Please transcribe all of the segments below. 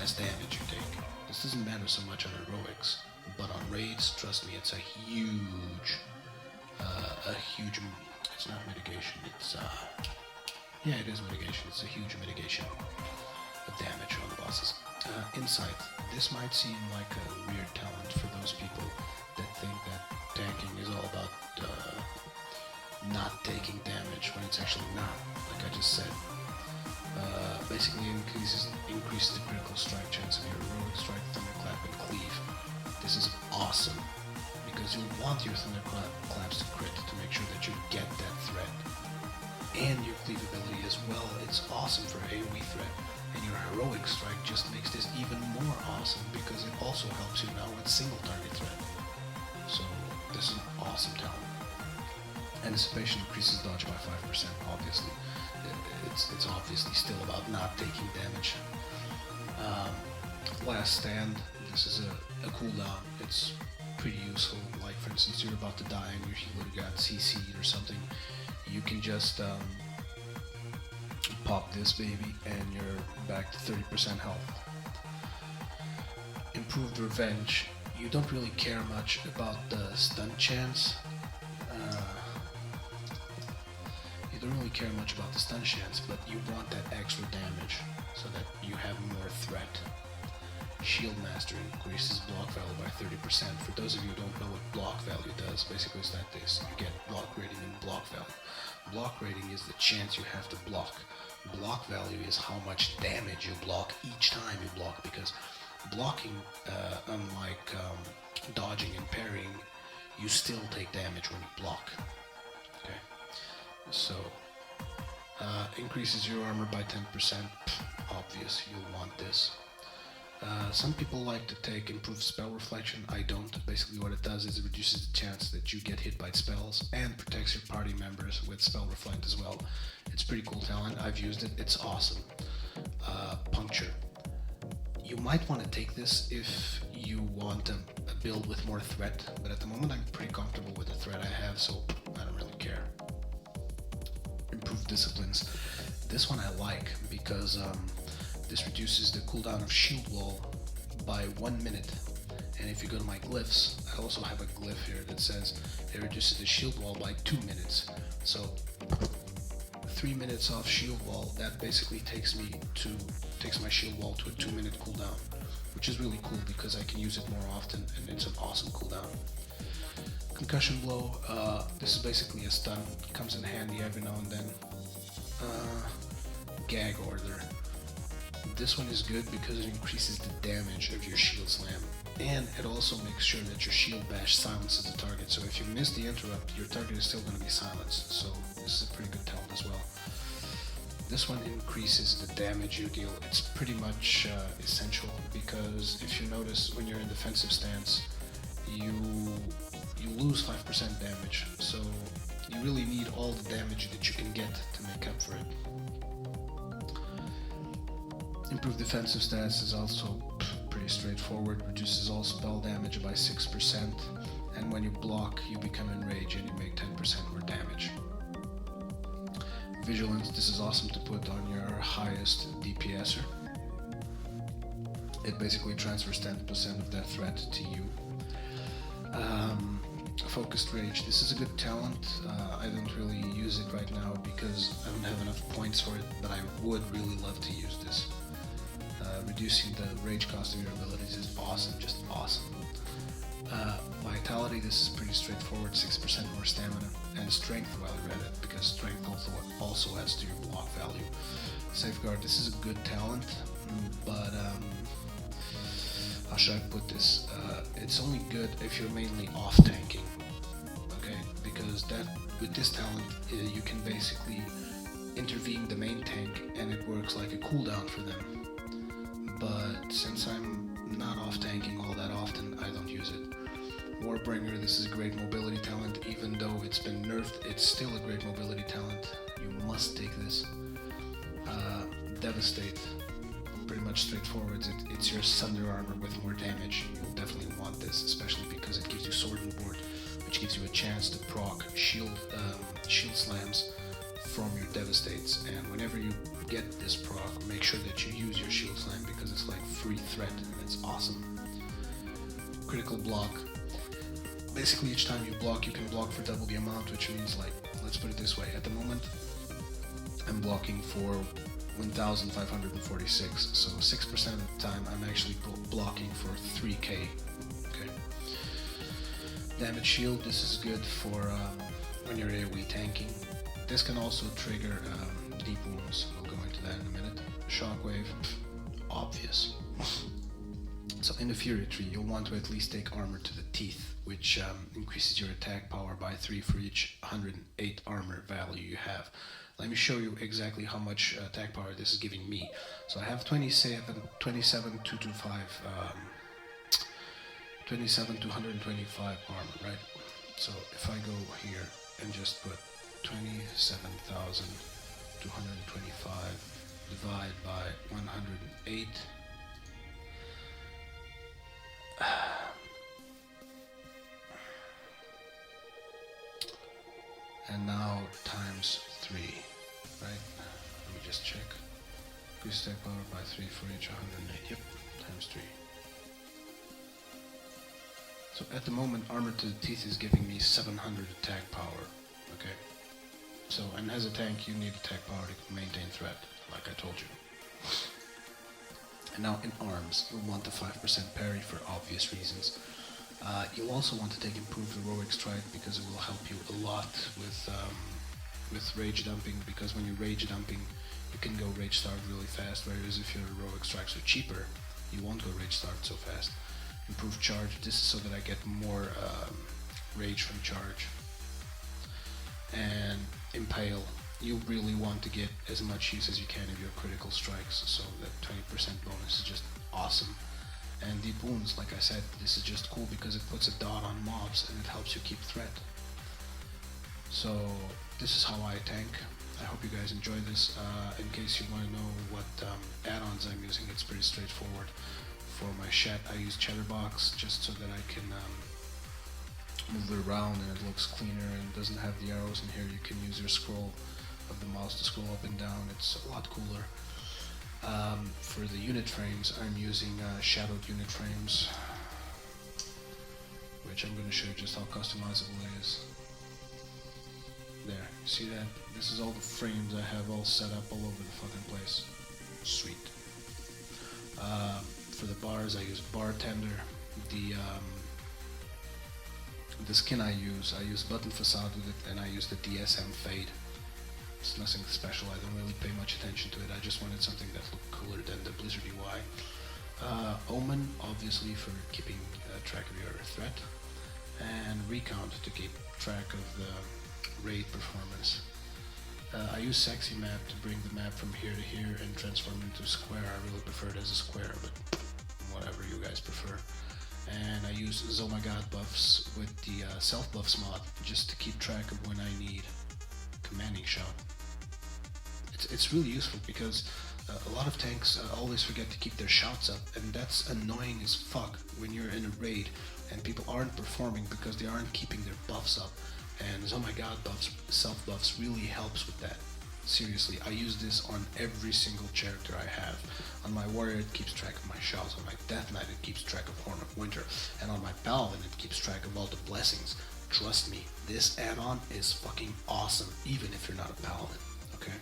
less damage you take. This doesn't matter so much on heroics, but on raids, trust me, it's a huge, it's not mitigation, yeah, it is mitigation, it's a huge mitigation of damage on the bosses. Insight, this might seem like a weird talent for those people that think that tanking is all about not taking damage when it's actually not, like I just said. Basically increases the critical strike chance of your heroic strike, thunderclap, and cleave. This is awesome because you'll want your thunderclaps to crit to make sure that you get that threat. And your cleave ability as well, it's awesome for AoE threat. And your heroic strike just makes this even more awesome because it also helps you now with single target threat. So this is an awesome talent. Anticipation increases dodge by 5%, obviously. It's obviously still about not taking damage. Last stand, this is a cooldown. It's pretty useful. Like for instance, you're about to die and your healer got CC'd or something. You can just pop this baby and you're back to 30% health. Improved revenge. You don't really care much about the stun chance. You don't really care much about the stun chance, but you want that extra damage so that you have more threat. Shield Master increases block value by 30%. For those of you who don't know what block value does, basically it's like this. You get block rating and block value. Block rating is the chance you have to block. Block value is how much damage you block each time you block, because blocking, unlike dodging and parrying, you still take damage when you block. Okay, so increases your armor by 10%. Obvious, you'll want this. Some people like to take improved spell reflection. I don't. Basically what it does is it reduces the chance that you get hit by spells and protects your party members with spell reflect as well. It's pretty cool talent. I've used it. It's awesome. Puncture. You might want to take this if you want a build with more threat, but at the moment I'm pretty comfortable with the threat I have, so I don't really care. Improved disciplines. This one I like because this reduces the cooldown of shield wall by 1 minute. And if you go to my glyphs, I also have a glyph here that says it reduces the shield wall by 2 minutes. So 3 minutes off shield wall, that basically takes my shield wall to a 2 minute cooldown, which is really cool because I can use it more often and it's an awesome cooldown. Concussion blow, this is basically a stun, it comes in handy every now and then. Gag order. This one is good because it increases the damage of your shield slam, and it also makes sure that your shield bash silences the target, so if you miss the interrupt, your target is still going to be silenced, so this is a pretty good talent as well. This one increases the damage you deal. It's pretty much essential because if you notice when you're in defensive stance, you lose 5% damage, so you really need all the damage that you can get to make up for it. Improved defensive stance is also pretty straightforward, reduces all spell damage by 6%, and when you block you become enraged and you make 10% more damage. Vigilance, this is awesome to put on your highest DPSer. It basically transfers 10% of that threat to you. Focused Rage, this is a good talent. I don't really use it right now because I don't have enough points for it, but I would really love to use this. Reducing the rage cost of your abilities is awesome, just awesome. Vitality, this is pretty straightforward, 6% more stamina, and strength while you're at it, because strength also adds to your block value. Safeguard, this is a good talent, but how should I put this? It's only good if you're mainly off tanking, okay? Because with this talent, you can basically intervene the main tank, and it works like a cooldown for them. But since I'm not off tanking all that often, I don't use it. Warbringer, this is a great mobility talent. Even though it's been nerfed, it's still a great mobility talent. You must take this. Devastate, pretty much straightforward. It's your Sunder armor with more damage. You'll definitely want this, especially because it gives you Sword and Board, which gives you a chance to proc shield slams from your devastates, and whenever you get this proc, make sure that you use your shield slam because it's like free threat and it's awesome. Critical block. Basically each time you block, you can block for double the amount, which means, like, let's put it this way, at the moment I'm blocking for 1546, so 6% of the time I'm actually blocking for 3k. Okay. Damage shield, this is good for when you're AoE tanking. This can also trigger deep wounds, we'll go into that in a minute. Shockwave, obvious. So in the Fury tree, you'll want to at least take armor to the teeth, which increases your attack power by 3 for each 108 armor value you have. Let me show you exactly how much attack power this is giving me. So I have 225 armor, right? So if I go here and just put 27,225 divide by 108, and now times 3, right? Let me just check. Increase attack power by 3 for each 108. Yep, times 3. So at the moment, armor to the teeth is giving me 700 attack power. Okay. So, and as a tank, you need attack power to maintain threat, like I told you. And now in arms, you'll want the 5% parry for obvious reasons. You'll also want to take improved heroic strike because it will help you a lot with rage dumping, because when you're rage dumping you can go rage start really fast, whereas if your heroic strikes are cheaper you won't go rage start so fast. Improved charge, this is so that I get more rage from charge. And impale, you really want to get as much use as you can of your critical strikes, so that 20% bonus is just awesome. And deep wounds, like I said, this is just cool because it puts a dot on mobs and it helps you keep threat. So this is how I tank. I hope you guys enjoy this. In case you want to know what add-ons I'm using, it's pretty straightforward. For my chat, I use Chatterbox just so that I can move it around and it looks cleaner and doesn't have the arrows in here. You can use your scroll of the mouse to scroll up and down. It's a lot cooler. For the unit frames, I'm using shadowed unit frames, which I'm going to show you just how customizable it is. There, see that? This is all the frames I have all set up all over the fucking place. Sweet. For the bars, I use Bartender. The skin I use Button Facade with it, and I use the DSM Fade. It's nothing special, I don't really pay much attention to it, I just wanted something that looked cooler than the Blizzard UI. Omen, obviously for keeping track of your threat, and Recount to keep track of the raid performance. I use Sexy Map to bring the map from here to here and transform it into a square. I really prefer it as a square, but whatever you guys prefer. And I use Oh My God buffs with the self buffs mod just to keep track of when I need commanding shout. It's really useful because a lot of tanks always forget to keep their shouts up, and that's annoying as fuck when you're in a raid and people aren't performing because they aren't keeping their buffs up. And Oh My God buffs, self buffs, really helps with that. Seriously, I use this on every single character I have. On my warrior it keeps track of my shouts, on my death knight it keeps track of Horn of Winter, and on my paladin it keeps track of all the blessings. Trust me, this add-on is fucking awesome, even if you're not a paladin, okay?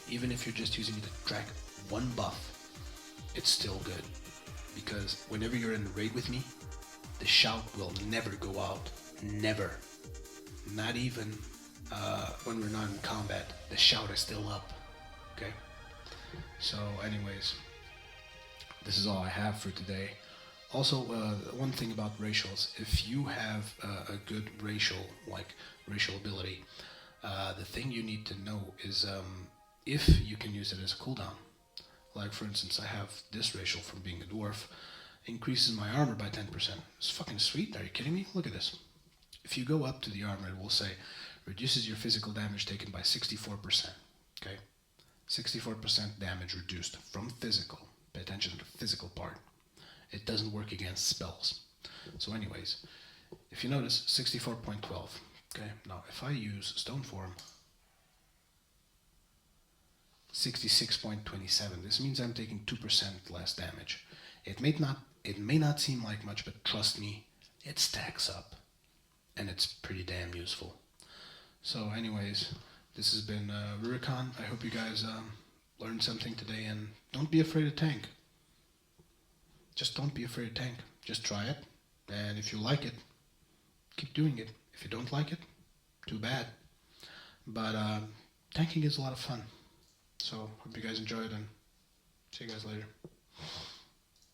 Even if you're just using it to track one buff, it's still good. Because whenever you're in a raid with me, the shout will never go out. Never. Not even when we're not in combat, the shout is still up, okay? So anyways, this is all I have for today. Also, one thing about racials, if you have a good racial ability, the thing you need to know is if you can use it as a cooldown. Like for instance, I have this racial from being a dwarf, increases my armor by 10%. It's fucking sweet, are you kidding me? Look at this. If you go up to the armor, it will say, reduces your physical damage taken by 64%, okay? 64% damage reduced from physical. Pay attention to the physical part. It doesn't work against spells. So anyways, if you notice, 64.12, okay? Now, if I use Stone Form, 66.27. This means I'm taking 2% less damage. It may not seem like much, but trust me, it stacks up, and it's pretty damn useful. So, anyways, this has been Rurikhan. I hope you guys learned something today, and don't be afraid of tank. Just don't be afraid of tank. Just try it, and if you like it, keep doing it. If you don't like it, too bad. But tanking is a lot of fun. So, hope you guys enjoyed, and see you guys later.